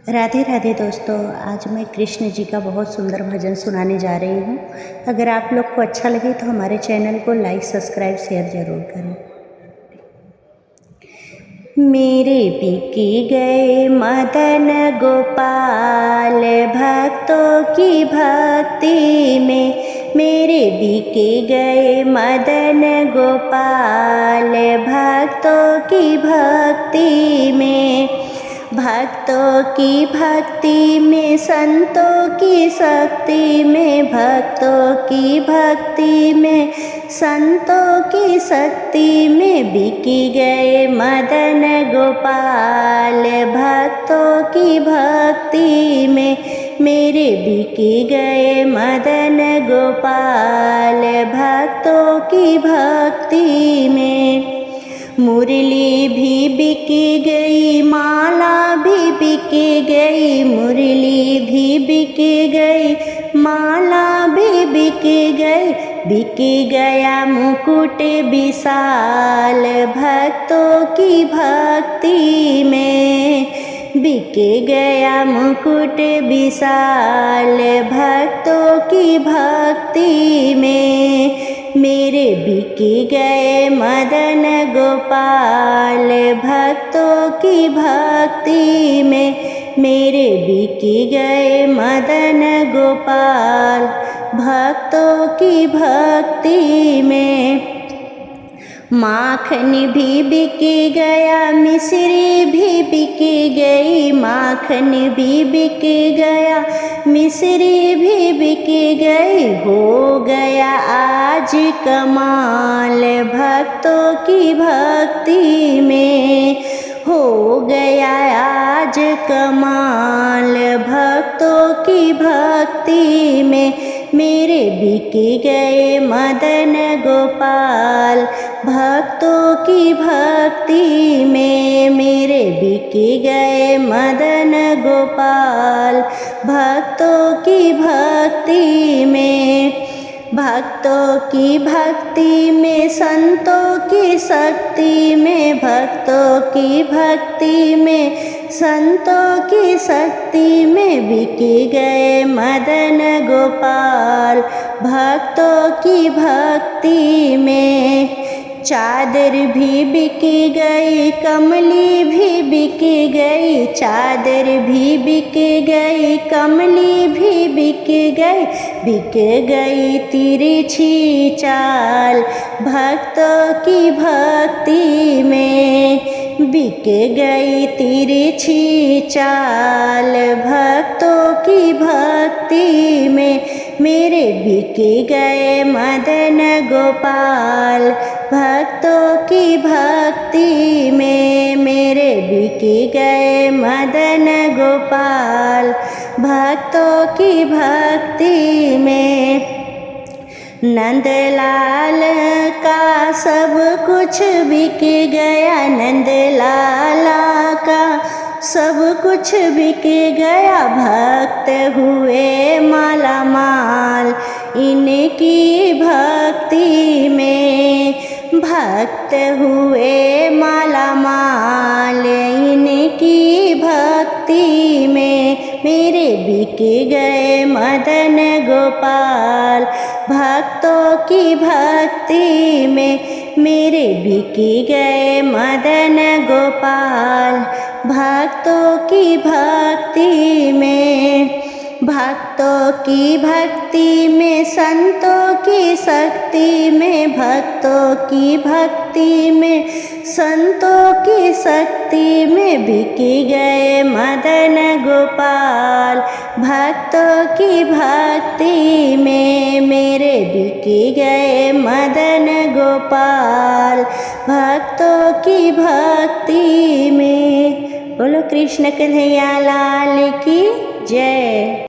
राधे राधे दोस्तों, आज मैं कृष्ण जी का बहुत सुंदर भजन सुनाने जा रही हूँ। अगर आप लोग को अच्छा लगे तो हमारे चैनल को लाइक सब्सक्राइब शेयर ज़रूर करें। मेरे बिके गए मदन गोपाल भक्तों की भक्ति में, मेरे बिके गए मदन गोपाल भक्तों की भक्ति में। भक्तों की भक्ति में, संतों की शक्ति में, भक्तों की भक्ति में, संतों की शक्ति में बिके गए मदन गोपाल भक्तों की भक्ति में, मेरे बिके गए मदन गोपाल भक्तों की भक्ति में। मुरली भी बिके गई, माला भी बिके गई, मुरली भी बिके गई, माला भी बिके गई, बिके गया मुकुट विशाल भक्तों की भक्ति में, बिके गया मुकुट विशाल भक्तों की भक्ति में। मेरे बिके गए मदन गोपाल भक्तों की भक्ति में, मेरे बिके गए मदन गोपाल भक्तों की भक्ति में। माखन भी बिके गया, मिश्री भी बिके गई, माखन भी बिके गया, मिश्री भी बिके गई, हो गया आज कमाल भक्तों की भक्ति में, हो गया आज कमाल भक्तों की भक्ति में। मेरे बिके गए मदन गोपाल भक्तों की भक्ति में, मेरे बिके गए मदन गोपाल भक्तों की भक्ति में। भक्तों की भक्ति में, संतों की शक्ति में, भक्तों की भक्ति में, संतों की शक्ति में बिके गए मदन गोपाल भक्तों की भक्ति में। चादर भी बिके गई, कमली भी बिके गई, चादर भी बिके गई, कमली भी बिके गई, बिक गई तिरछी चाल भक्तों की भक्ति में, बिक गई तिरछी चाल भक्तों की भक्ति में। मेरे बिके गए मदन गोपाल भक्तों की भक्ति में, मेरे बिके गए मदन गोपाल भक्तों की भक्ति में। नंदलाल का सब कुछ बिक गया, नंदलाला का सब कुछ बिक गया, भक्त हुए माला माल इनकी भक्ति में, भक्त हुए माला माल इनकी भक्ति में। मेरे बिके गए मदन गोपाल भक्तों की भक्ति में, मेरे बिके गए मदन गोपाल भक्तों की भक्ति में। भक्तों की भक्ति में, संतों की शक्ति में, भक्तों की भक्ति में, संतों की शक्ति में बिके गए मदन गोपाल भक्तों की भक्ति में, मेरे बिके गए मदन गोपाल भक्तों की भक्ति में। बोलो कृष्ण कन्हैया लाल की जय।